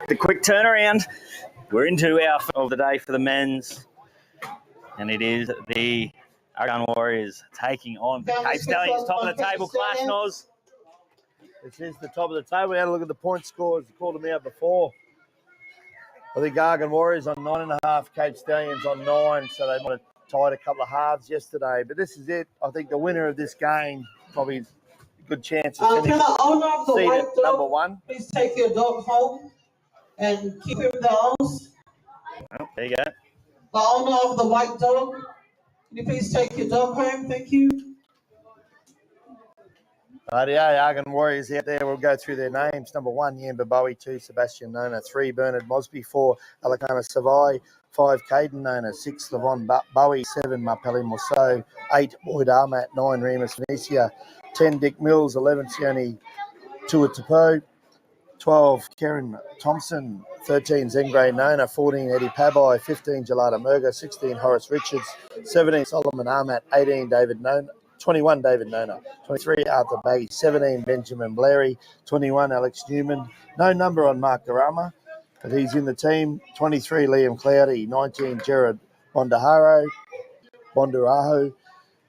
The quick turnaround. We're into our of the day for the men's, and it is the Argun Warriors taking on the Cape Stallions. Top of the table clash, Noz. This is the top of the table. We had a look at the point scores. We called them out before. I think Argun Warriors on 9.5, Cape Stallions on 9, so they might have tied a couple of halves yesterday. But this is it. I think the winner of this game, probably a good chance of finishing seated number one. Please take your dog home and keep him the house. Oh, there you go. The owner of the white dog, can you please take your dog home? Thank you. Rightio, Argun Warriors out there. We'll go through their names. Number 1, Yamba Bowie. 2, Sebastian Nona. 3, Bernard Mosby. 4, Alakana Savai. 5, Caden Nona. 6, Levon Bowie. 7, Marpelli Morceau. 8, Boyd Armat. 9, Remus Venetia. 10, Dick Mills. 11, Sione Tuatapo. 12, Karen Thompson. 13, Zengray Nona. 14, Eddie Pabai. 15, Gelada Murga. 16, Horace Richards. 17, Solomon Armat. 18, David Nona. 21, David Nona. 23, Arthur Baggy. 17, Benjamin Blairy. 21, Alex Newman. No number on Mark Garama, but he's in the team. 23, Liam Cloudy. 19, Jared Bondaraho.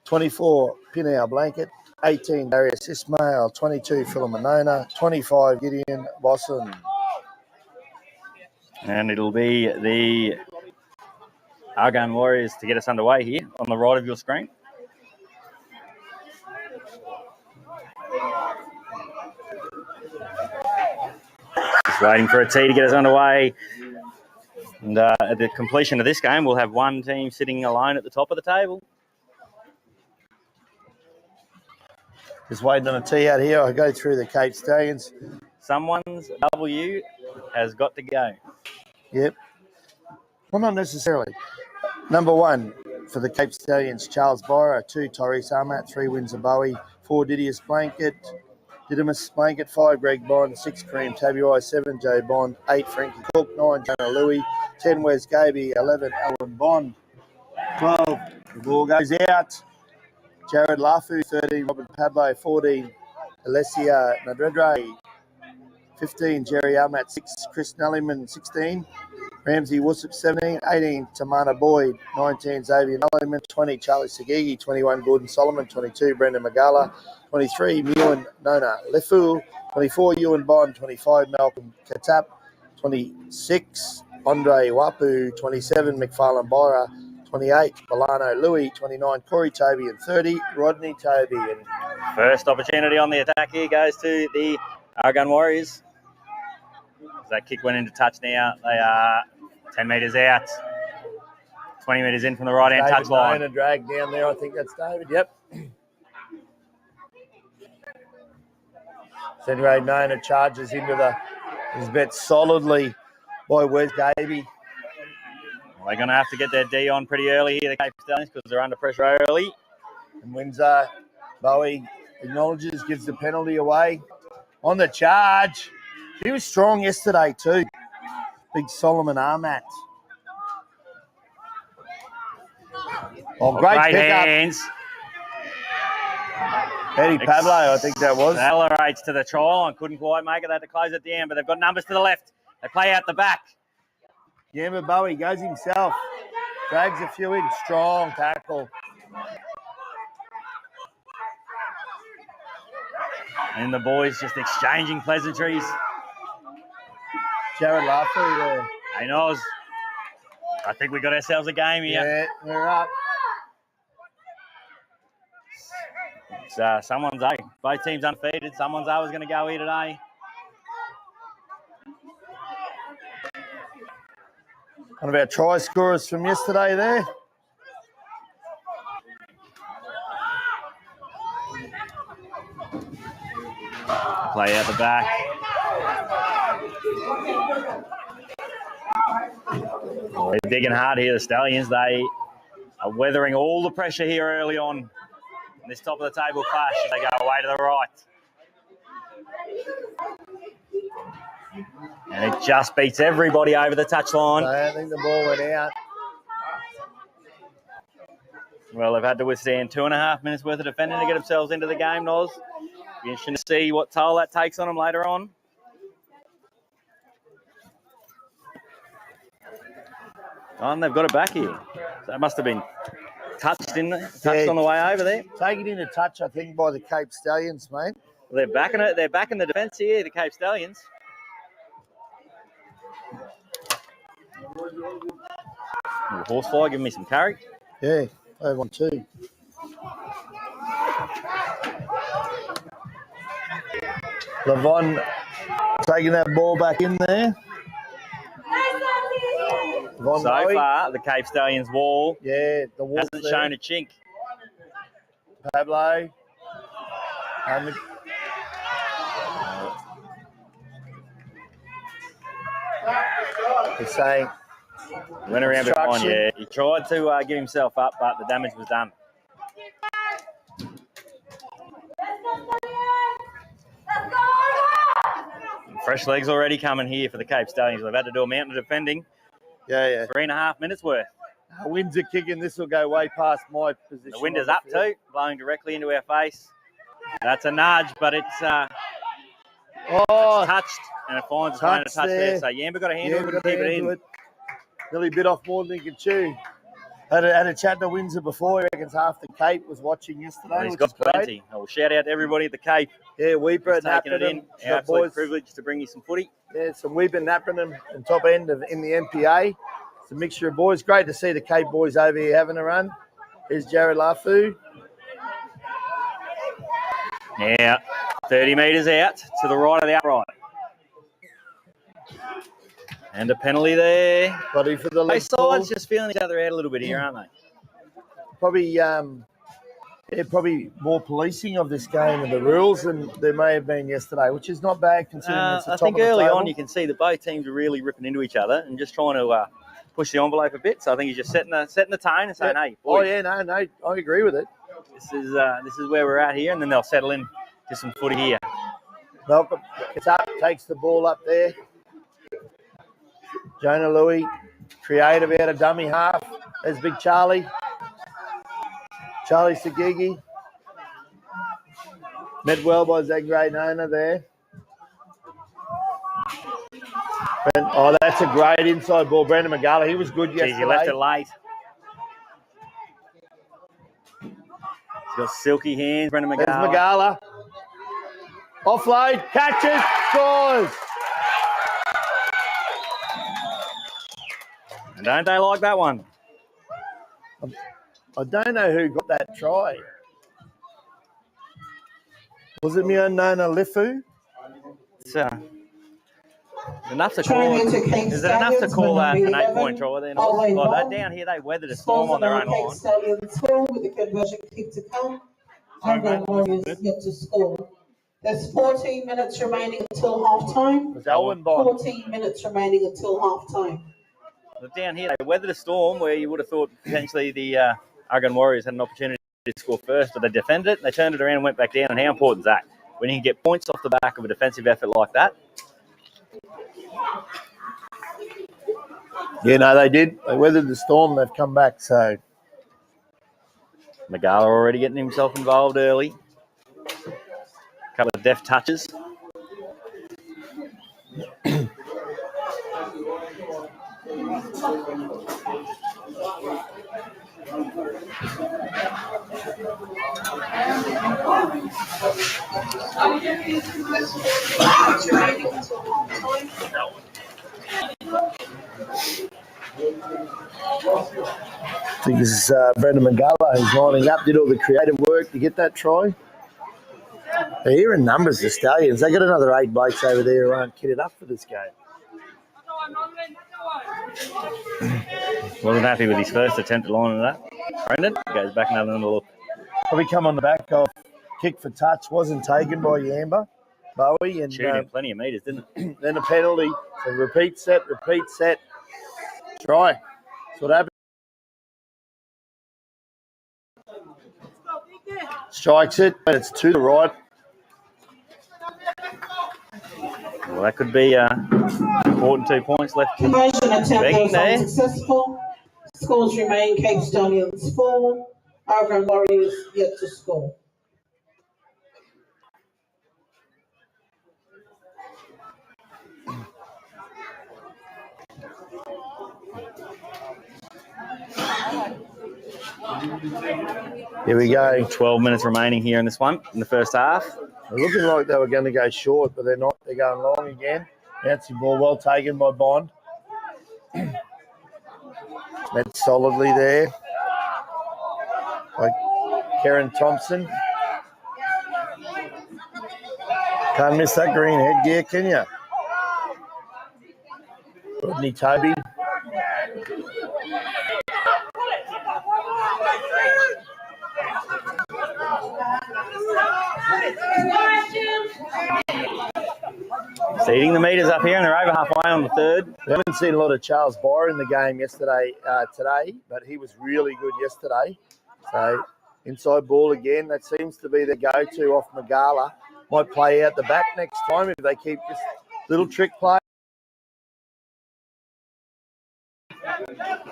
24, Pinau Blanket. 18, Darius Ismail. 22, Philomenona. 25, Gideon Bosson. And it'll be the Argun Warriors to get us underway here on the right of your screen. Just waiting for a tee to get us underway. And at the completion of this game, we'll have one team sitting alone at the top of the table. Just waiting on a tee out here. I go through the Cape Stallions. Someone's W has got to go. Yep. Well, not necessarily. Number 1 for the Cape Stallions, Charles Byra. 2, Tyrese Armat. 3, Windsor Bowie. 4, Didymus Blanket. 5, Greg Bond. 6, Kareem Tabuai. 7, Joe Bond. 8, Frankie Cook. 9, Jonah Louie. 10, Wes Gaby. 11, Alan Bond. 12, the ball goes out. Jared Lafu. 13, Robin Pablo. 14, Alessia Nadredre. 15, Jerry Armat. 6, Chris Nellyman. 16, Ramsey Woosip. 17, 18, Tamana Boyd. 19, Xavier Nellyman. 20, Charlie Sagigi. 21, Gordon Solomon. 22, Brendan Magala. 23, Ewan Nona Lefu. 24, Ewan Bond. 25, Malcolm Katap. 26, Andre Wapu. 27, McFarlane Byra. 28, Milano Louie. 29, Corey Toby. And 30, Rodney Toby. And first opportunity on the attack here goes to the Argun Warriors. That kick went into touch now. They are 10 metres out. 20 metres in from the right-hand touch line. David Nona dragged down there. I think that's David. Yep. Senray Nona charges into his bet solidly by Wes Gaby. Well, they're going to have to get their D on pretty early here, the Cape Stallions, because they're under pressure early. And Windsor Bowie acknowledges, gives the penalty away. On the charge. He was strong yesterday too. Big Solomon Armat. Oh, great pickup. Hands. Eddie Pablo, I think that was. Accelerates to the try line. Couldn't quite make it. They had to close at the end, but they've got numbers to the left. They play out the back. Yamba Bowie goes himself. Drags a few in. Strong tackle. And the boys just exchanging pleasantries. Jared Laffey there. Hey, Noz. I think we got ourselves a game here. Yeah, we're up. It's someone's A. Both teams undefeated. Someone's A was going to go here today. One of our try scorers from yesterday there. Play out the back. They're digging hard here, the Stallions. They are weathering all the pressure here early on in this top of the table clash as they go away to the right. And it just beats everybody over the touchline. I think the ball went out. Well, they've had to withstand 2.5 minutes worth of defending to get themselves into the game, Noz. Be interesting to see what toll that takes on them later on. Oh, and they've got it back here. So it must have been touched, didn't it? Touched on the way over there. Taken into touch, I think, by the Cape Stallions, mate. They're backing it. They're backing the defence here, the Cape Stallions. Horsefly giving me some carry. Yeah, they want two. Levon taking that ball back in there. So far, the Cape Stallions wall the wall hasn't shown a chink. Pablo. He's saying went around behind, yeah. He tried to give himself up, but the damage was done. Fresh legs already coming here for the Cape Stallions. They've had to do a mountain of defending. Yeah. 3.5 minutes worth. Winds are kicking. This will go way past my position. The wind is up too, blowing directly into our face. That's a nudge, but it's touched, and it finds its way to touch there. So Yamba got a handle, but keep it in. Nearly bit off more than he could chew. Had a chat to Windsor before. He reckons half the Cape was watching yesterday. Well, he's got plenty. Well, shout out to everybody at the Cape. Yeah, Weeper taking it in. Our absolute privilege to bring you some footy. Yeah, some Weeper, Napperton, and top end in the MPA. It's a mixture of boys. Great to see the Cape boys over here having a run. Here's Jared Lafu. Now, 30 metres out to the right of the outright. And a penalty there. Body for the leg. Both sides just feeling each other out a little bit here, aren't they? Probably more policing of this game and the rules than there may have been yesterday, which is not bad considering it's the top I think of the early table. on you can see that both teams are really ripping into each other and just trying to push the envelope a bit. So I think he's just setting the tone and saying, "Hey, boys, no, I agree with it. This is where we're at here," and then they'll settle in to some footy here. Malcolm gets up, takes the ball up there. Jonah Louis, creative out of dummy half. There's Big Charlie. Charlie Sagigi. Met well by Zach Great Nona there. That's a great inside ball. Brendan Magala, he was good yesterday. He left it late. He's got silky hands, Brendan Magala. There's Magala. Offload, catches, scores. And don't they like that one? I don't know who got that try. Was it Nona Lifu? It's enough to call. Is it enough to call that an 8-point try? They're not. Like that down here, they weathered a storm on their own line. Stallions score with the conversion kick to come. Argun Warriors yet to score. There's 14 minutes remaining until half time. 14 minutes remaining until half time. But down here, they weathered a storm where you would have thought potentially the Argun Warriors had an opportunity to score first, but they defended it, they turned it around and went back down. And how important is that? When you can get points off the back of a defensive effort like that. Yeah, no, they did. They weathered the storm. They've come back, so. Magala already getting himself involved early. A couple of deft touches. I think this is Brendan Magala who's lining up, did all the creative work to get that try. They're here in numbers, the Stallions. They got another 8 blokes over there who aren't kitted up for this game. Wasn't happy with his first attempt at lining that. Brendan goes back and another look. Probably come on the back of kick for touch, wasn't taken by Yamba. Bowie and shooting plenty of metres, didn't it? Then a penalty. So repeat set. Try. That's what happened. Strikes it, but it's to the right. Well, that could be important 2 points left. Conversion attempt was unsuccessful. Scores remain Cape Stallions 4. Argun Warriors yet to score. Here we go. 12 minutes remaining here in this one, in the first half. They're looking like they were going to go short, but they're not. They're going long again. Bouncy ball, well taken by Bond. Met solidly there by Karen Thompson. Can't miss that green headgear, can you? Rodney Toby. Seeding the meters up here, and they're over halfway on the third. We haven't seen a lot of Charles Boyer in the game today, but he was really good yesterday. So inside ball again. That seems to be the go-to off Magala. Might play out the back next time if they keep this little trick play.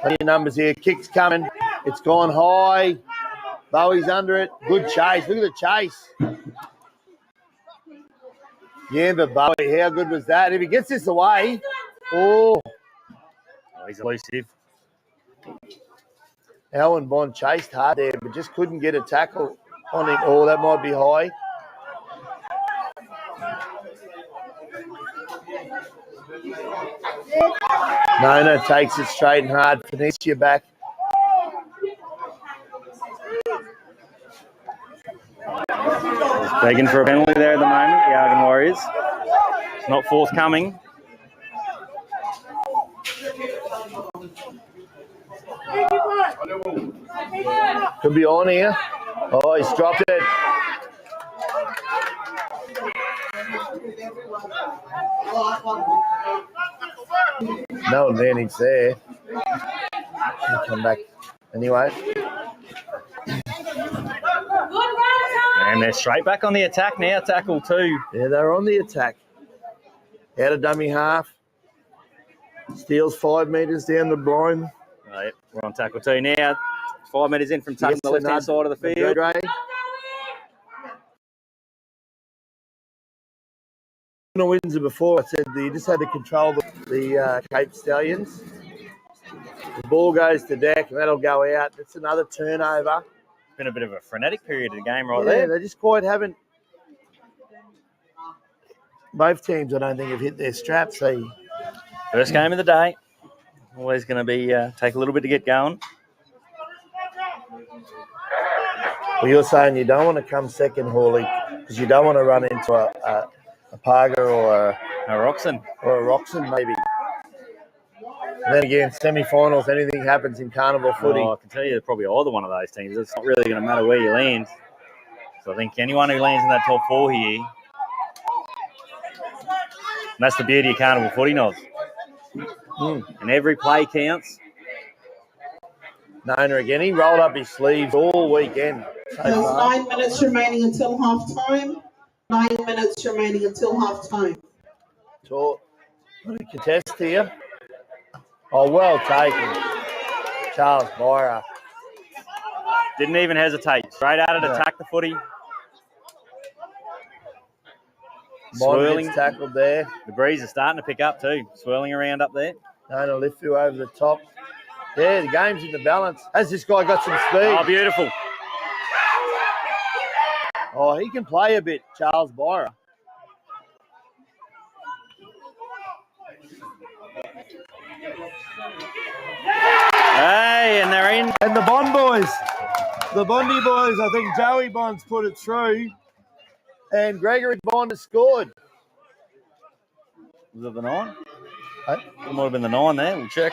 Plenty of numbers here. Kick's coming. It's gone high. Bowie's under it. Good chase. Look at the chase. Yeah, but Bowie, how good was that? If he gets this away, He's elusive. Alan Bond chased hard there, but just couldn't get a tackle on it. Oh, that might be high. Nona takes it straight and hard. Phoenicia back. Begging for a penalty there at the moment, the Argun Warriors. It's not forthcoming. Could be on here. Oh, he's dropped it. No advantage there. He'll come back anyway. And they're straight back on the attack now, tackle 2. Yeah, they're on the attack. Out of dummy half. Steals 5 metres down the blind. Right, we're on tackle 2 now. 5 metres in from touching the left-hand side of the field. Windsor before, I said you just had to control the Cape Stallions. The ball goes to deck and that'll go out. It's another turnover. Been a bit of a frenetic period of the game there. there. They just quite haven't. Both teams, I don't think, have hit their straps. First game of the day. Always going to be take a little bit to get going. Well, you're saying you don't want to come second, Hawley, because you don't want to run into a Parga or a Roxon. Or a Roxon, maybe. And then again, semi-finals, anything happens in carnival footy. I can tell you probably either one of those teams. It's not really going to matter where you land. So I think anyone who lands in that top 4 here, and that's the beauty of carnival footy, Noz. And every play counts. Nona again. He rolled up his sleeves all weekend. There's 9 minutes remaining until half-time. 9 minutes remaining until half-time. What a contest here. Oh, well taken. Charles Boyer. Didn't even hesitate. Straight at it, attack the footy. Swirling tackled there. The breeze is starting to pick up too. Swirling around up there. Nona Lifu over the top. Yeah, the game's in the balance. Has this guy got some speed? Oh, beautiful. Oh, he can play a bit, Charles Boyer. Hey, and they're in. And the Bond boys. The Bondy boys, I think Joey Bond's put it through. And Gregory Bond has scored. Was it the 9? It might have been the 9 there. We'll check.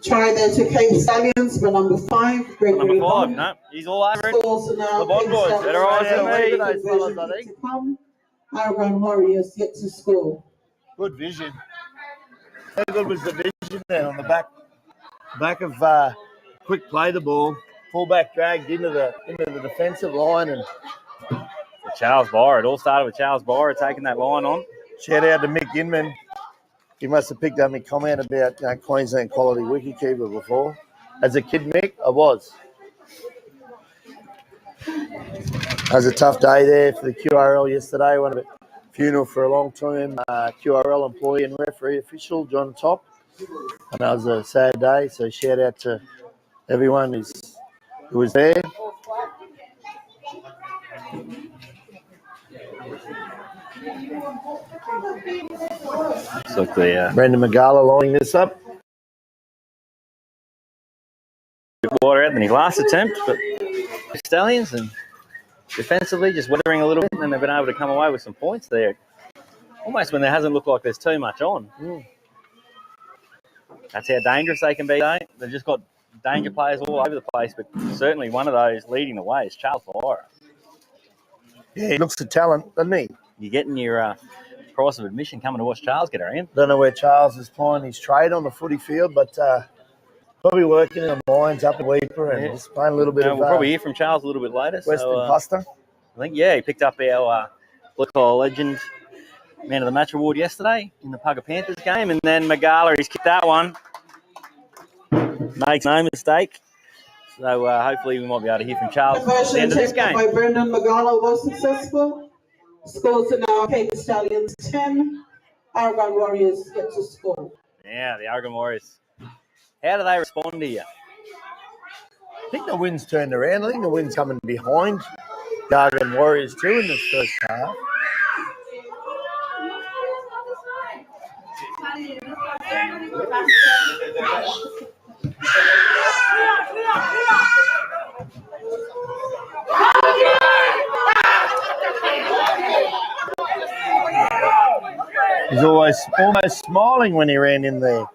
Try there to Cape Stallions, but number 5, Gregory Number 5, Bond. no, he's all over it. The Bond boys, better eyes than me. Those fellas, I think. Argun Warriors yet to score. Good vision. How good was the vision there on the back of quick play the ball, fullback dragged into the defensive line, and Charles Boyer. It all started with Charles Boyer taking that line on. Shout out to Mick Inman. He must have picked up my comment about Queensland quality wicketkeeper before. As a kid, Mick, I was. It was a tough day there for the QRL yesterday. One of the funeral for a long-term QRL employee and referee official, John Top. And that was a sad day, so shout out to everyone who was there. So the Brendan Magala lining this up. water out than his last attempt, but the Stallions and defensively just weathering a little bit, and then they've been able to come away with some points there. Almost when there hasn't looked like there's too much on. That's how dangerous they can be, though. They've just got danger players all over the place, but certainly one of those leading the way is Charles Fire. Yeah, he looks a talent, doesn't he? You're getting your price of admission coming to watch Charles get around. Don't know where Charles is playing his trade on the footy field, but probably working in the mines up in Weeper and just playing a little bit of... We'll probably hear from Charles a little bit later. Western Cluster. I think, he picked up our Blue Collar Legend Man of the Match award yesterday in the Pugger Panthers game, and then Magala, he's kicked that one. Makes no mistake. So hopefully we might be able to hear from Charles at the end of this game. By Brendan Magala was successful. Scores are now Cape Stallions 10. Argun Warriors yet to score. Yeah, the Argun Warriors. How do they respond to you? I think the wind's turned around. I think the wind's coming behind the Argun Warriors too in this first half. He's almost smiling when he ran in there.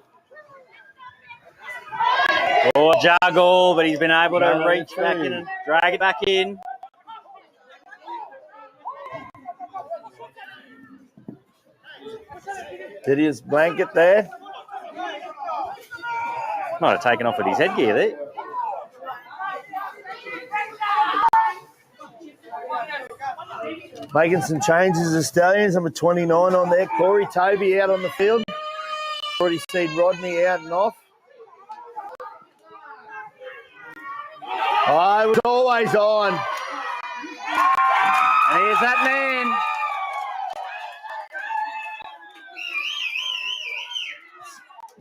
Oh, juggle, but he's been able to reach back in and drag it back in. Did his blanket there? Might have taken off with his headgear there. Making some changes, the Stallions. Number 29 on there. Corey Toby out on the field. Already seen Rodney out and off. Oh, it was always on. And here's that man.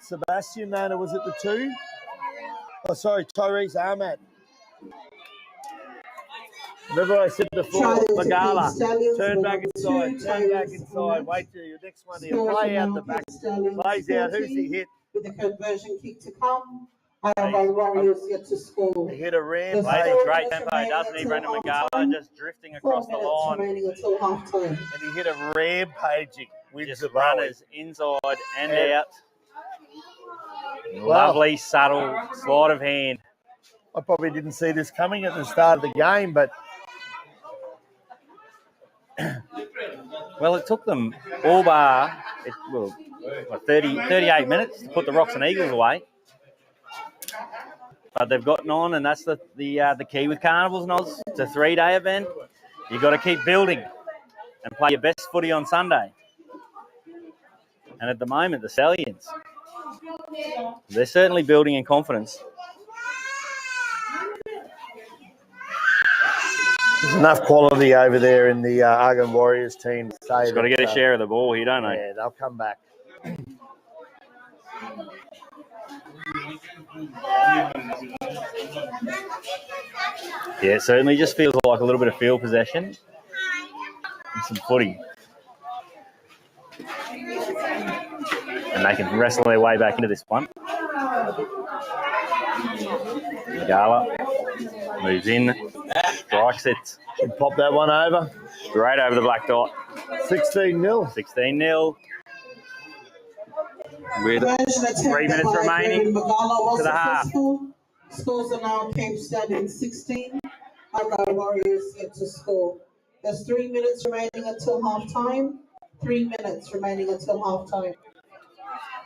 Sebastian Nana was at the 2. Oh, sorry, Tyrese Ahmad. Remember I said before, Magala, turn back inside, wait till your next one, he'll play out the back, plays out, who's he hit? With the conversion kick to come, Argun Warriors yet to score. He hit a ram. Plays a great tempo, doesn't he, Brendan Magala, just drifting across the line. Remaining until half time. And he hit a rampaging. Just runners inside and out. Lovely, subtle sleight of hand. I probably didn't see this coming at the start of the game, but... Well, it took them all bar 38 minutes to put the Rocks and Eagles away. But they've gotten on, and that's the key with Carnivals, Noz. It's a 3-day event. You've got to keep building and play your best footy on Sunday. And at the moment, the Stallions, they're certainly building in confidence. There's enough quality over there in the Argun Warriors team to say Just got to get a share of the ball here, don't they? Yeah, they'll come back. Yeah, it certainly just feels like a little bit of field possession and some footy. And they can wrestle their way back into this one. Magala moves in, strikes it. Should pop that one over. Straight over the black dot. 16-0. 16-0. With 3 minutes remaining to the half. Scores are now Cape Stallions 16. Argun Warriors yet to score. There's 3 minutes remaining until half time. 3 minutes remaining until half time.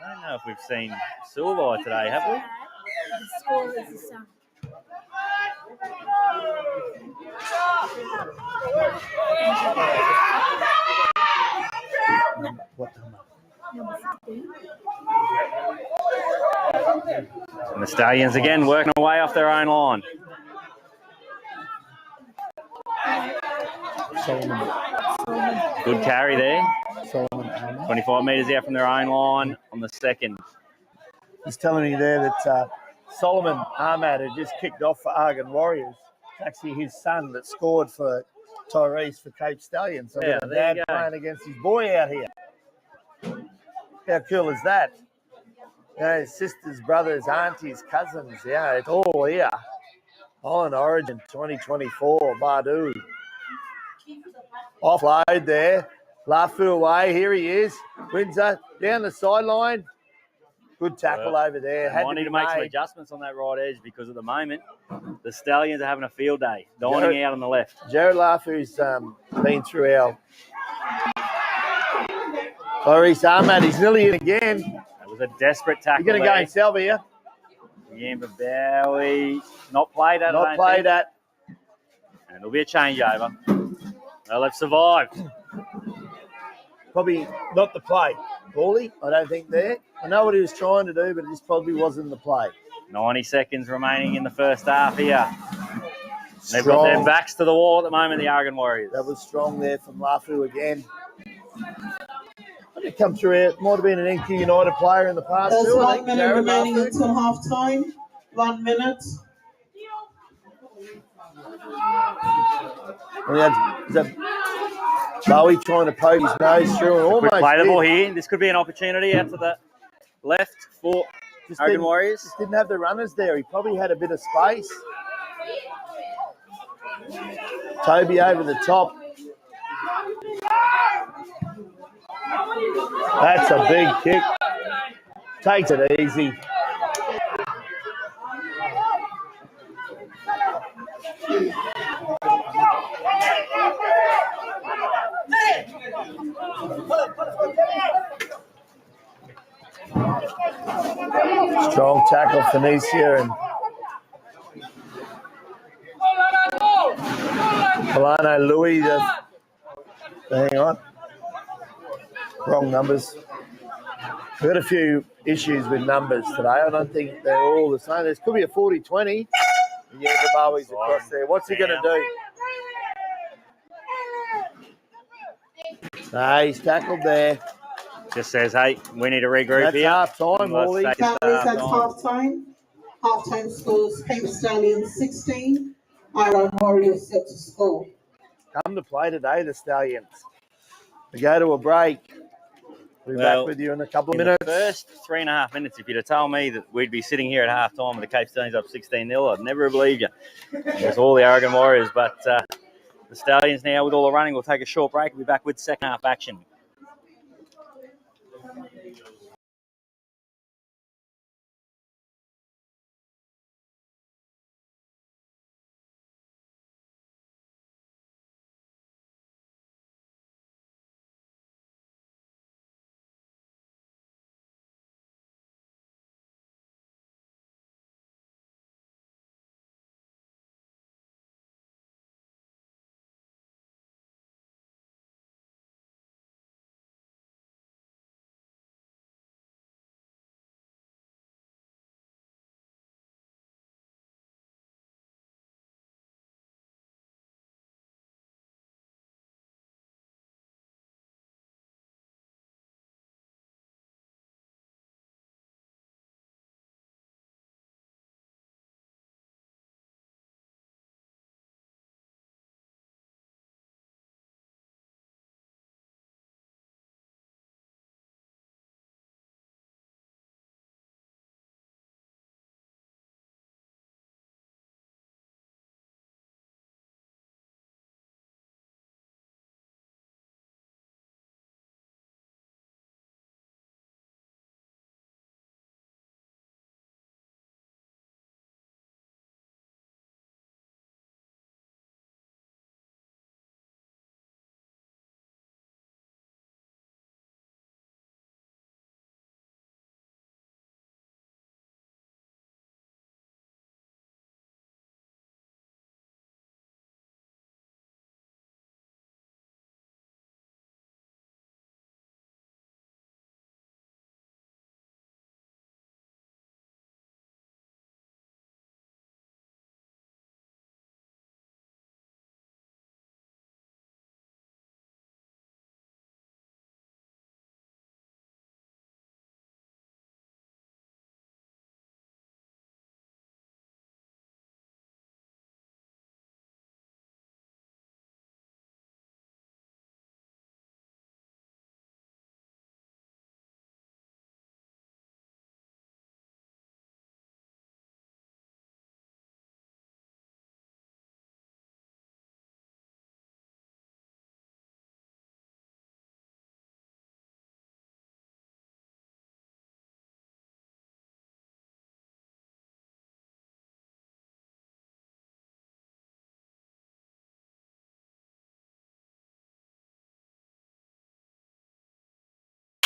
I don't know if we've seen Silver today, have we? The score is the same. What number? And the Stallions again working away off their own line. Good carry there. 25 metres out from their own line on the second. He's telling me there that Solomon Ahmad had just kicked off for Argun Warriors. It's actually his son that scored for Tyrese for Cape Stallions. So Yeah, got a there you dad go. playing against his boy out here. How cool is that? You know, his sisters, brothers, aunties, cousins. Yeah, it's all here. On Origin 2024, Badu. Offload there. Lafu away. Here he is. Windsor down the sideline. Good tackle over there. Might need to make some adjustments on that right edge because at the moment, the Stallions are having a field day, dining out on the left. Jared Lafu's been through our Tyrese Ahmad. He's nearly in again. That was a desperate tackle. You're going to go himself here. Yamba Bowie, not played at. Not played at. And it'll be a changeover. Well, they've survived. Probably not the play. Paulie, I don't think there. I know what he was trying to do, but it just probably wasn't the play. 90 seconds remaining in the first half here. They've got their backs to the wall at the moment, the Argun Warriors. That was strong there from Lafu again. It come through it. Might have been an NQ United player in the past. There's too, 1 minute Jared remaining Lafu. until half time. 1 minute. Is that Bowie trying to poke his nose through and almost Play the ball did. here. This could be an opportunity out to the left for Argun Warriors. Just didn't have the runners there. He probably had a bit of space. Toby over the top. That's a big kick. Takes it easy. Strong tackle, Phoenicia and Milano Louis. Hang on. Wrong numbers. We've got a few issues with numbers today. I don't think they're all the same. There could be a 40-20. Yeah, the Bowie's across there. What's he going to do? He's tackled there. Just says, hey, we need to regroup That's here. half time, Wally. That's half time. Half time scores Cape Stallions 16. Argun Warriors set to score. Come to play today, the Stallions. We go to a break. We'll be back with you in a couple of minutes. The first 3.5 minutes, if you'd have told me that we'd be sitting here at half time with the Cape Stallions up 16-0, I'd never have believed you. It's all the Argun Warriors, but the Stallions now with all the running, we'll take a short break. We'll be back with second half action.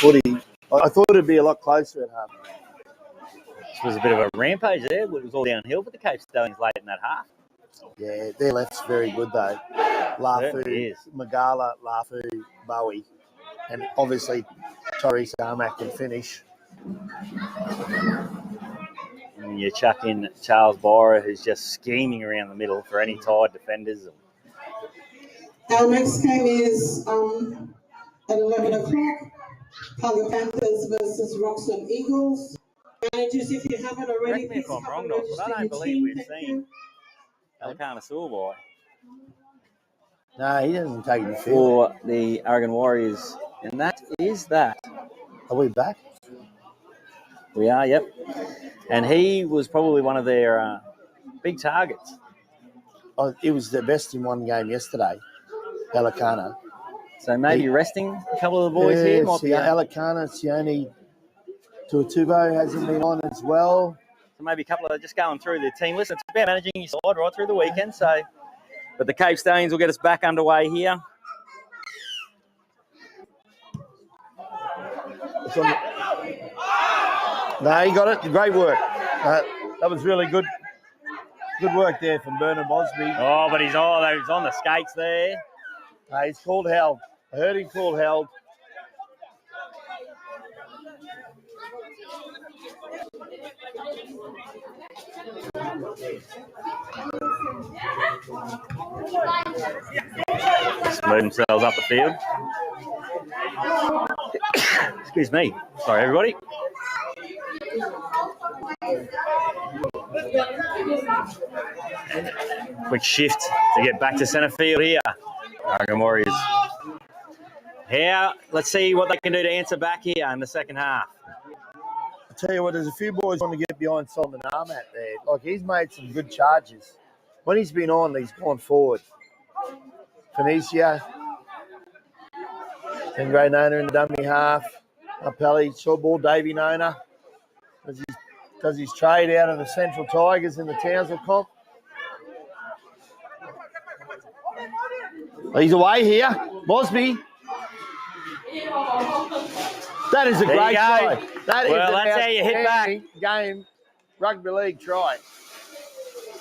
footy. I thought it'd be a lot closer at half. This was a bit of a rampage there. It was all downhill for the Cape Stallions late in that half. Yeah, their left's very good though. Lafu, Certainly is. Magala, Lafu, Bowie, and obviously Tyrese Armack can finish. And you chuck in Charles Bora, who's just scheming around the middle for any tired defenders. Our next game is at 11 o'clock. Cully Panthers versus Roxham Eagles. Managers, if you haven't already, Correct me if please I'm come wrong, and Doc, register but I your don't believe team. we've Thank seen you. Alicana Schoolboy No, he doesn't take the field. for the Argun Warriors. And that is that. Are we back? We are, yep. And he was probably one of their big targets. Oh, it was the best in one game yesterday, Alicana. So maybe resting a couple of the boys here might be. Alicana, Sione, Tuatubo hasn't been on as well. So maybe a couple of just going through the team list. It's about managing your side right through the weekend. So, but the Cape Stallions will get us back underway here. No, he got it. Great work. That was really good. Good work there from Bernard Mosby. Oh, but he's on the skates there. He's called held. I heard him called held. Smooth themselves up the field. Excuse me. Sorry, everybody. Quick shift to get back to centre field here. Argun Warriors. Let's see what they can do to answer back here in the second half. I tell you what, there's a few boys want to get behind Solomon Armat there. Like, he's made some good charges. When he's been on, he's gone forward. Phoenicia. Then Gray Nona in the dummy half. Appelli, short ball, Davey Nona. Does his trade out of the Central Tigers in the Townsville comp. He's away here. Mosby. That is a great try. That's how you hit back. Game rugby league try.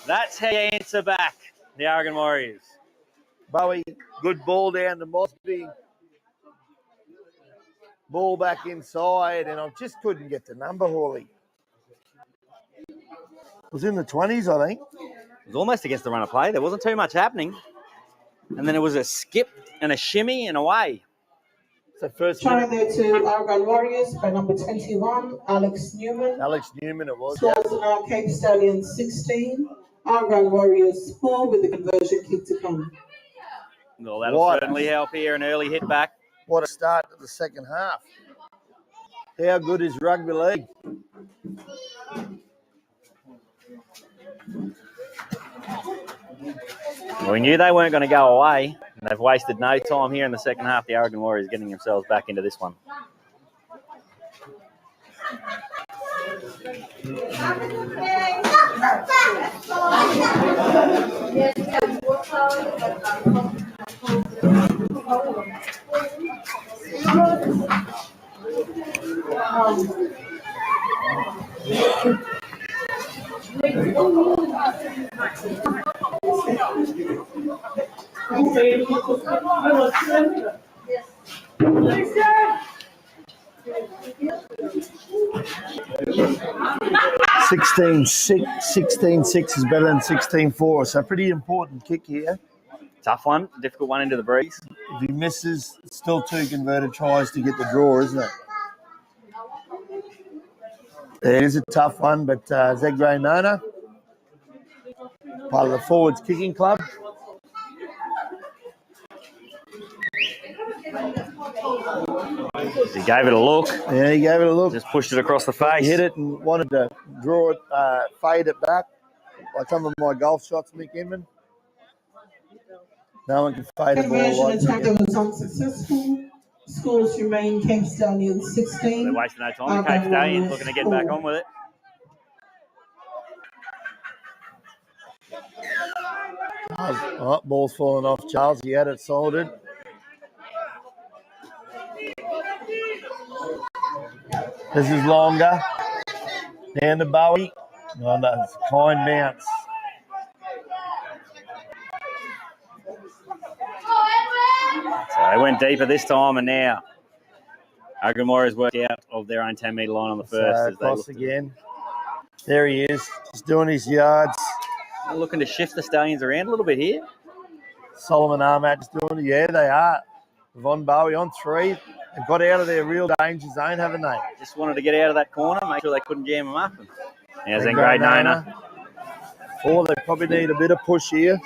That's how you answer back the Argun Warriors. Bowie, good ball down to Mosby. Ball back inside, and I just couldn't get the number, Hawley. It was in the 20s, I think. It was almost against the run of play. There wasn't too much happening. And then it was a skip and a shimmy and away. So first Trying there to Argun Warriors by number 21, Alex Newman. Alex Newman, it was. Scores now Cape Stallions 16, Argun Warriors 4 with the conversion kick to come. Well, that'll certainly help here, an early hit back. What a start to the second half. How good is rugby league? Well, we knew they weren't going to go away, and they've wasted no time here in the second half. The Argun Warriors getting themselves back into this one. $16.6 is better than 16.4, so pretty important kick here. Tough one, difficult one into the breeze. If he misses, it's still 2 converted tries to get the draw, isn't it? It is a tough one, but Zeg Gray Nona, part of the forwards kicking club. He gave it a look. Yeah, he gave it a look. Just pushed it across the face. He hit it and wanted to draw it, fade it back, like some of my golf shots, Mick Inman. No one can fade a ball Conversion like attempt that. was unsuccessful. Scores remain Cape Stallions 16. They're wasting no time. The Cape Stallions looking to get back on with it. Oh, ball's falling off Charles. He had it sorted. This is longer. Down to Bowie. Oh, that's a kind bounce. So they went deeper this time, and now Argun Warriors work out of their own 10-metre line on the first. So cross again. There he is, just doing his yards. Looking to shift the Stallions around a little bit here. Solomon Armat just doing it. Yeah, they are. Von Bowie on 3. They've got out of their real danger zone, haven't they? Just wanted to get out of that corner, make sure they couldn't jam them up. There's in grade Nona. 4, they probably need a bit of push here.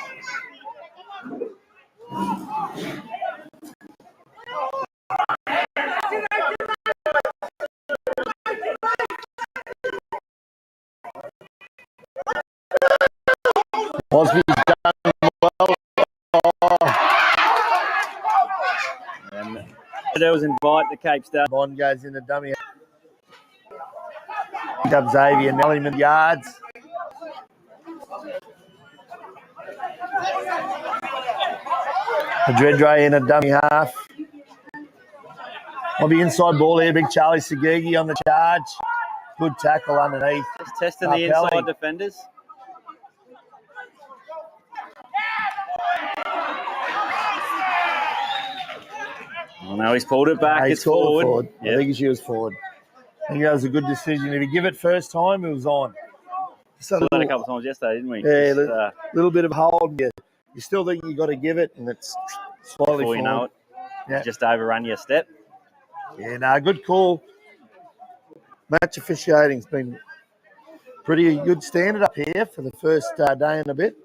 Osby's done well. And there was invite to Cape Star. Bond goes in the dummy. Picked up Xavier Nellyman yards. Madredre in a dummy half. On the inside ball here, big Charlie Sagigi on the charge. Good tackle underneath. Just testing the inside defenders. Oh, no, he's pulled it back. It's forward. Yep. I think she was forward. I think that was a good decision. If you give it first time, it was on. We did a couple of times yesterday, didn't we? Yeah, a little bit of hold. You still think you got to give it, and it's slightly before forward. You know it, you just overrun your step. Yeah, no, good call. Match officiating's been pretty good standard up here for the first day and a bit.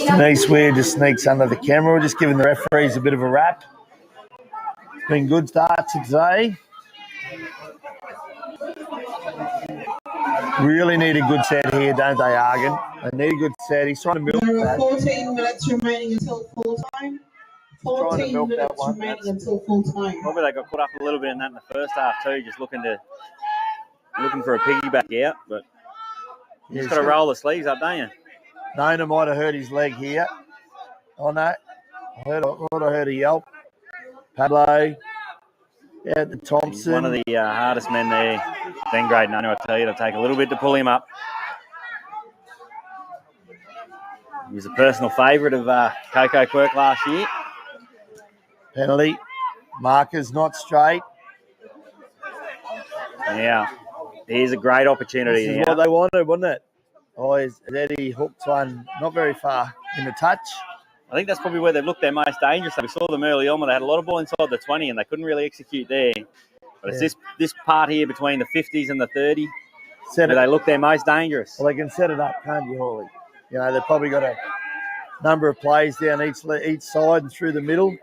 Denise Weir just sneaks under the camera. We're just giving the referees a bit of a wrap. It's been good start to today. Really need a good set here, don't they, Argun? They need a good set. He's trying to milk There that. are 14 minutes remaining until full time. 14 minutes remaining until full time. Probably they got caught up a little bit in that in the first half too, just looking for a piggyback out, but you just got to roll the sleeves up, don't you? Nona might have hurt his leg here. Oh no, I heard a yelp. Pablo. Yeah, the Thompson. He's one of the hardest men there. Then grade Nona, I tell you, it'll take a little bit to pull him up. He was a personal favourite of Coco Quirk last year. Penalty. Marker's not straight. Yeah, here's a great opportunity. This is what they wanted, wasn't it? Oh, Eddie hooked one not very far in the touch. I think that's probably where they've looked their most dangerous. We saw them early on when they had a lot of ball inside the 20 and they couldn't really execute there. But it's this part here between the 50s and the 30 where they look their most dangerous. Well, they can set it up, can't you, Hawley? You know, they've probably got a number of plays down each side and through the middle.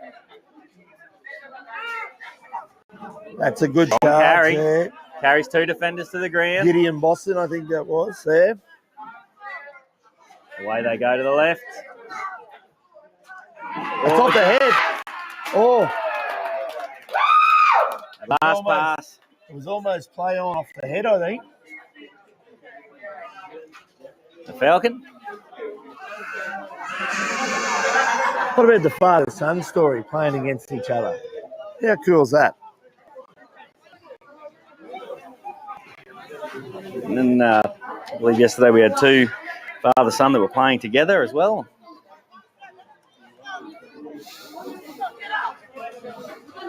That's a good charge there. Carries 2 defenders to the ground. Gideon Boston, I think that was there. Away they go to the left. It's off the head. Oh. Last pass. It was almost play on off the head, I think. The Falcon. What about the father-son story playing against each other? How cool is that? And then I believe yesterday we had 2 father-son that were playing together as well.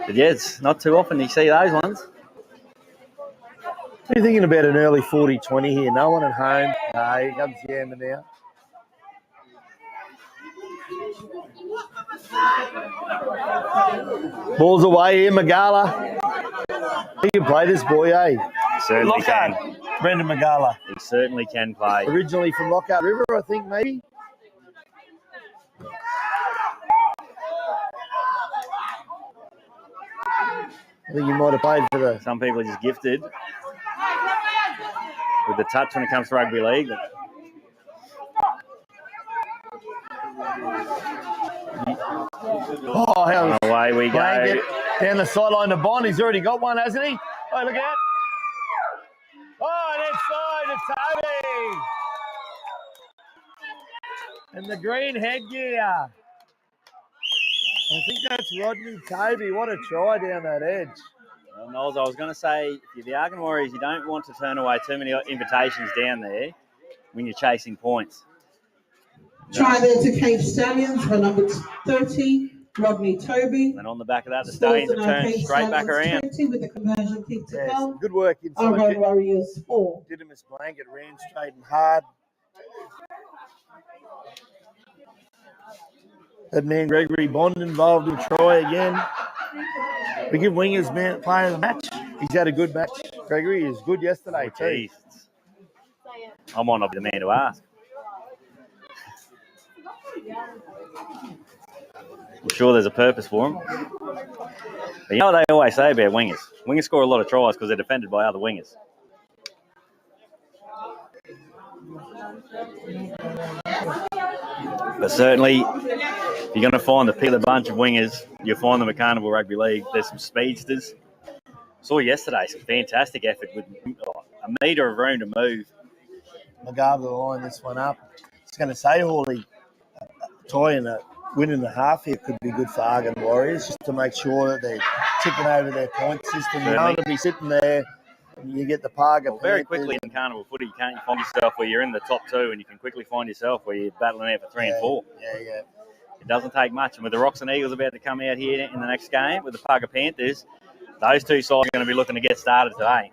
But yeah, it's not too often you see those ones. What are you thinking about an early 40-20 here? No one at home. No, here comes Yammer now. Ball's away here, Magala. He can play this boy, eh? Certainly Lockhart. can. Brendan Magala. He certainly can play. Originally from Lockhart River, I think, maybe. I think he might have played for the... Some people are just gifted with the touch when it comes to rugby league. Oh, hell. Away we go. Down the sideline to Bond. He's already got one, hasn't he? Oh, look out. Oh, and inside to And the green headgear. I think that's Rodney Toby. What a try down that edge. Well, Knowles, I was going to say, if you're the Argun Warriors, you don't want to turn away too many invitations down there when you're chasing points. Try there to Cape Stallions for number 30, Rodney Toby. And on the back of that, the Stallions have turned straight back around. 20 with the conversion kick to come. Good work inside. Argun Warriors 4. Didymus Blanket ran straight and hard. That man Gregory Bond involved in try again. We give Wingers player of the match. He's had a good match. Gregory is good yesterday too. I might not be the man to ask. I'm sure there's a purpose for him. But you know what they always say about wingers? Wingers score a lot of tries because they're defended by other wingers. But certainly, if you're going to find the pick of the bunch of wingers, you'll find them at Carnival Rugby League. There's some speedsters. Saw yesterday some fantastic effort with a metre of room to move. McGarvey will line this one up. It's going to say Hawley tie in a win and a half here could be good for Argun Warriors, just to make sure that they're ticking over their point system. You don't want to be sitting there and you get the Parga. Well, very quickly in Carnival footy, can't you find yourself where you're in the top two and you can quickly find yourself where you're battling out for 3 and 4. Yeah. It doesn't take much. And with the Rocks and Eagles about to come out here in the next game with the Parga Panthers, those two sides are going to be looking to get started today.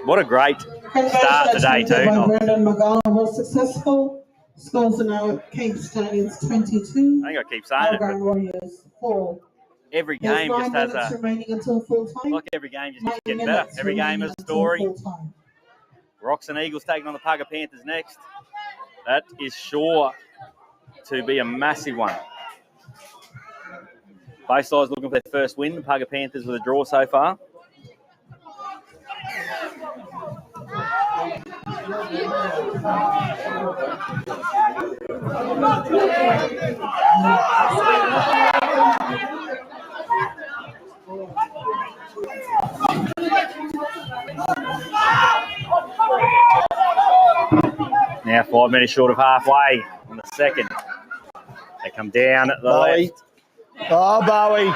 What a great start today too. Brendan McGowan was successful. Scores are now Cape Stallions 22. I think I keep saying Argun Warriors 4. Every game just has a remaining until full time. like every game just keeps getting better. Every game has a story. Rocks and Eagles taking on the Parga Panthers next. That is sure to be a massive one. Both sides looking for their first win. The Parga Panthers with a draw so far. Now 5 minutes short of halfway on the second. They come down at the Bowie. left. Oh, Bowie.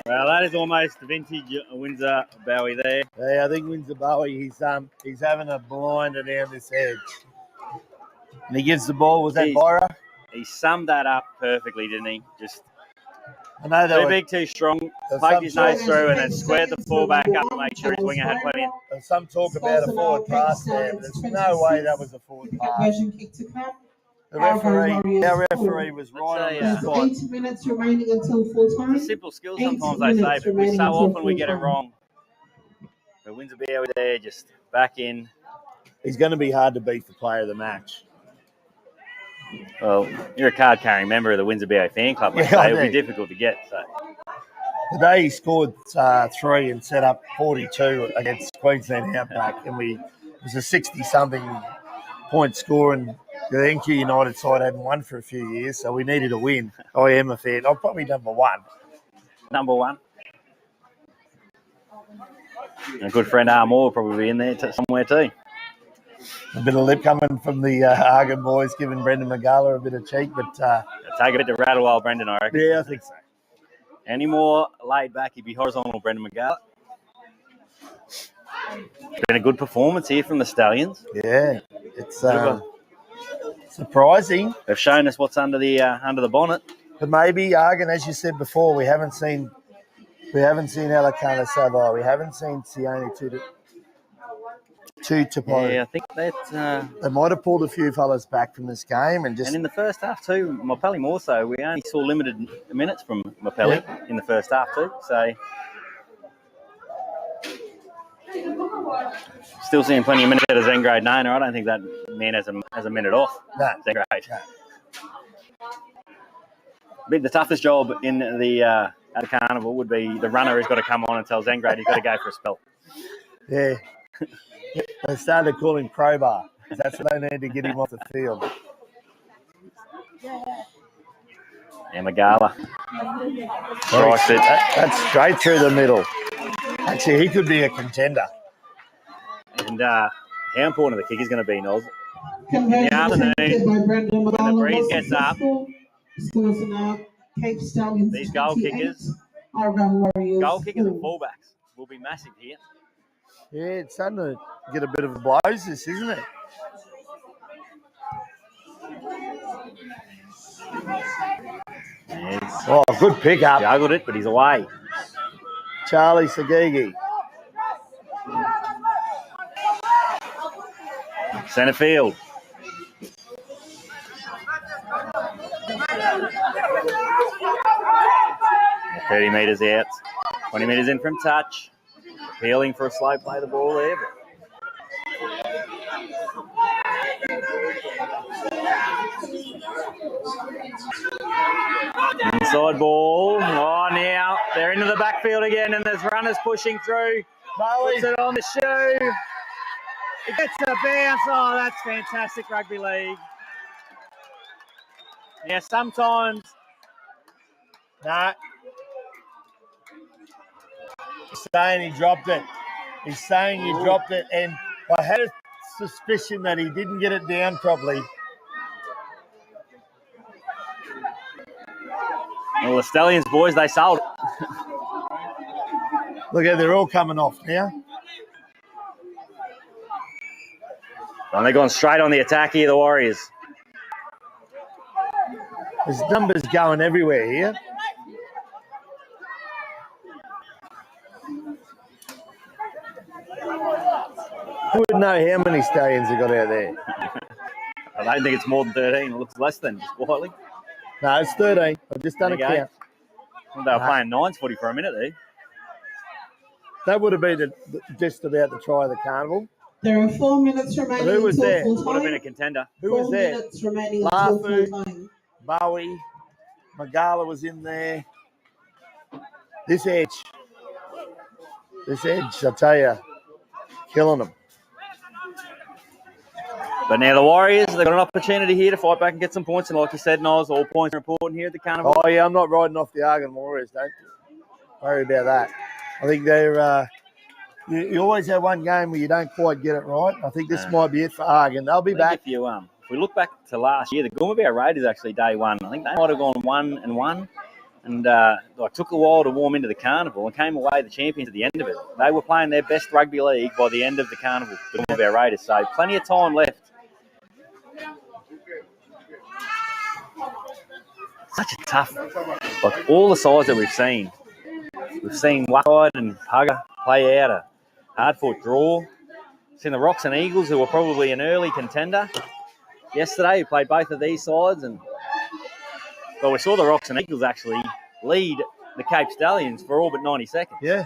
Well, that is almost vintage Windsor Bowie there. Yeah, I think Windsor Bowie, he's having a blinder down this edge. And he gives the ball, was that Byra? He summed that up perfectly, didn't he? Just I know too big, too strong, poked his nose through and then squared the fullback up to make sure his winger had plenty. There's some talk about a forward pass there, but there's no way that was a forward pass. The referee was right on the spot. 8 minutes remaining until full time. It's a simple skill sometimes they say, but so often we get it wrong. But Windsor Bowie there, just back in. He's going to be hard to beat for player of the match. Well, you're a card-carrying member of the Windsor Bowie fan club, mate, so it'll be difficult to get. So. Today he scored 3 and set up 42 against Queensland Outback, and it was a 60-something point score, and the NQ United side hadn't won for a few years, so we needed a win. I am a fan. I'm probably number one. Number one. And a good friend Armour will probably be in there somewhere too. A bit of lip coming from the Argun boys, giving Brendan McGarla a bit of cheek, but take a bit to rattle while Brendan, I reckon. Yeah, I think so. Any more laid back, he'd be horizontal, Brendan McGarla. Been a good performance here from the Stallions. Yeah, it's surprising. They've shown us what's under the bonnet. But maybe Argun, as you said before, we haven't seen Alacana Savo, we haven't seen Sione Tupo. Yeah, I think that they might have pulled a few fellas back from this game, and in the first half too, Mapelli more so. We only saw limited minutes from Mapelli in the first half too. So still seeing plenty of minutes out of Zengrade Nana. I don't think that man has a minute off. No. Zengrade. No. The toughest job in the at the carnival would be the runner who's got to come on and tell Zengrade he's got to go for a spell. Yeah. They started to call him Crowbar. That's what they need to get him off the field. And Magala strikes it. That's straight through the middle. Actually, he could be a contender. And how important the kick is going to be, Noz? Conversion the afternoon, attempted by Brendan when the Magala breeze was gets up, successful. Scores are now Cape Stallions these goal 28, kickers, Argun Warriors goal kickers and 4. fullbacks will be massive here. Yeah, it's starting to get a bit of blows, this, isn't it? Oh, good pickup. Juggled it, but he's away. Charlie Sagigi. Centre field. Yeah, 30 metres out. 20 metres in from touch. Appealing for a slow play the ball there. Inside ball. Oh, now they're into the backfield again, and there's runners pushing through. Puts it on the shoe. It gets a bounce. Oh, that's fantastic rugby league. Yeah, sometimes. No. He's saying he dropped it. He's saying he dropped it, and I had a suspicion that he didn't get it down properly. Well, the Stallions boys, they sold it. Look at, they're all coming off now. And they're going straight on the attack here, the Warriors. There's numbers going everywhere here. Who would know how many Stallions have got out there? I don't think it's more than 13. It looks less than, just quietly. No, it's 13. I've just done a count. Well, they were playing nines footy for a minute there. That would have been just about the try of the carnival. There are 4 minutes remaining. Who was there? Full time. Would have been a contender. Who was there? 4 minutes remaining until full time. Bowie, Magala was in there. This edge, I tell you, killing them. But now the Warriors, they've got an opportunity here to fight back and get some points. And like you said, Noz, all points are important here at the carnival. Oh, yeah, I'm not riding off the Argun Warriors. Don't worry about that. I think they're you always have one game where you don't quite get it right. I think this might be it for Argun. They'll be back. If we look back to last year, the Goomba Raiders actually day one. I think they might have gone 1-1. And it took a while to warm into the carnival and came away the champions at the end of it. They were playing their best rugby league by the end of the carnival, the Goomba Raiders. So plenty of time left. Such a tough, like all the sides that we've seen Wackide and Hugger play out a hard-fought draw. We've seen the Rocks and Eagles, who were probably an early contender yesterday, who played both of these sides. But we saw the Rocks and Eagles actually lead the Cape Stallions for all but 90 seconds. Yeah.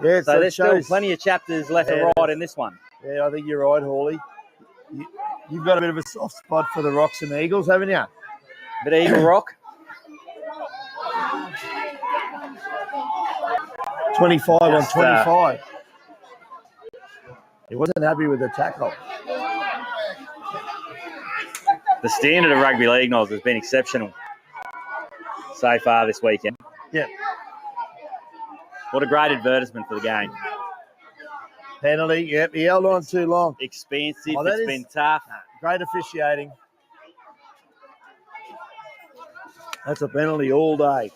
So there's still plenty of chapters left to ride in this one. Yeah, I think you're right, Hawley. You've got a bit of a soft spot for the Rocks and Eagles, haven't you? Bit of Eagle Rock. 25 on 25. He wasn't happy with the tackle. The standard of rugby league, Noz, has been exceptional so far this weekend. Yeah. What a great advertisement for the game. Penalty, yep. He held on too long. Expensive, it's been tough. Great officiating. That's a penalty all day.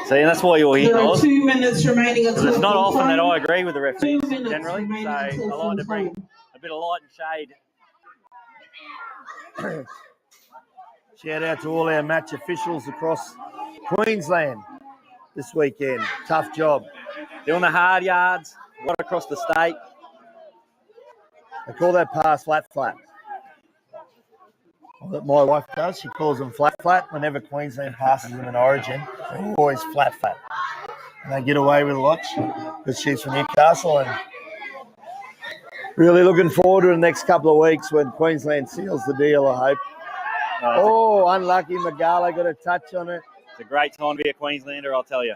See, and that's why you're here, There are Noz. 2 minutes remaining until It's not full often time. that I agree with the 2 referees minutes generally, remaining so I until like full to bring time. a bit of light and shade. Shout out to all our match officials across Queensland this weekend. Tough job. Doing the hard yards, right across the state. They call that pass flat. That my wife does. She calls them flat. Whenever Queensland passes them in Origin, they're always flat. And they get away with a lot because she's from Newcastle, and really looking forward to the next couple of weeks when Queensland seals the deal, I hope. Unlucky. Magala got a touch on it. It's a great time to be a Queenslander, I'll tell you.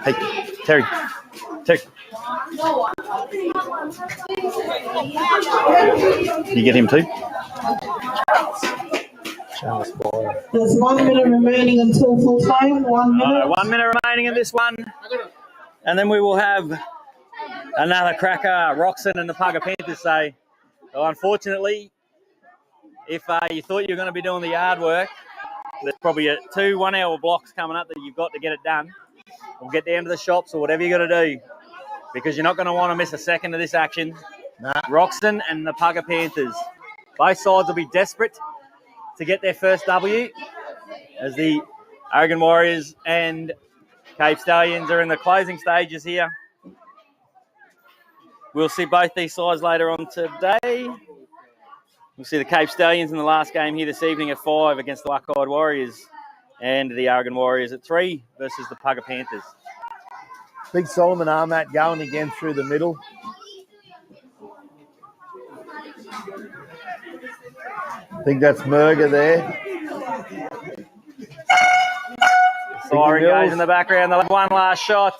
Hey, Terry. You get him too? There's 1 minute remaining until full time. 1 minute. 1 minute remaining in this one. And then we will have another cracker, Roxon and the Pugger Panthers say. Well, unfortunately, if you thought you were going to be doing the yard work, there's probably 2 1-hour blocks coming up that you've got to get it done. We'll get down to the shops or whatever you got to do, because you're not going to want to miss a second of this action. Nah. Roxon and the Pugger Panthers. Both sides will be desperate to get their first W, as the Argun Warriors and Cape Stallions are in the closing stages here. We'll see both these sides later on today. We'll see the Cape Stallions in the last game here this evening at 5 against the Waka-Eyed Warriors, and the Argun Warriors at 3 versus the Pugger Panthers. Big Solomon Armat going again through the middle. I think that's Murga there. Siren goes in the background. They'll have one last shot.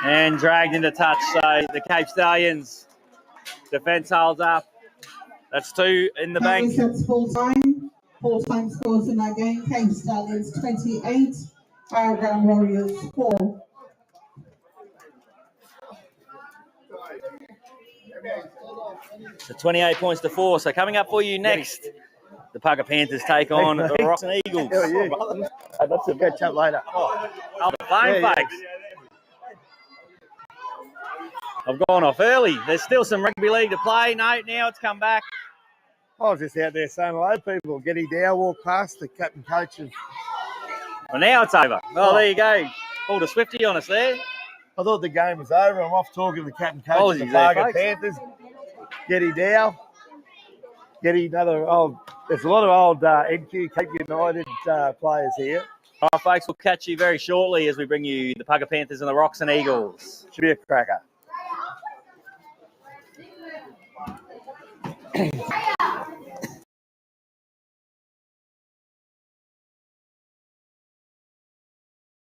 And dragged into touch. So the Cape Stallions defence holds up. That's 2 in the bank. That's full time. Full-time scores in that game. Cape Stallions 28, Argun Warriors 4. So 28 points to 4. So coming up for you next, the Pugger Panthers take on the Roxon Eagles. How are you? I'd love to catch up later. Oh, the phone folks. I've gone off early. There's still some rugby league to play. No, now it's come back. I was just out there saying hello, people. Getty Dow walked past, the captain coach of... Well, now it's over. Well, there you go. Pulled a Swifty on us there. I thought the game was over. I'm off talking to the captain coach of the Apologies there, Pugger folks. Panthers. Getty Dow. Getty, another old... There's a lot of old NQ Cape United players here. All right, folks, we'll catch you very shortly as we bring you the Pugger Panthers and the Roxon Eagles. Should be a cracker.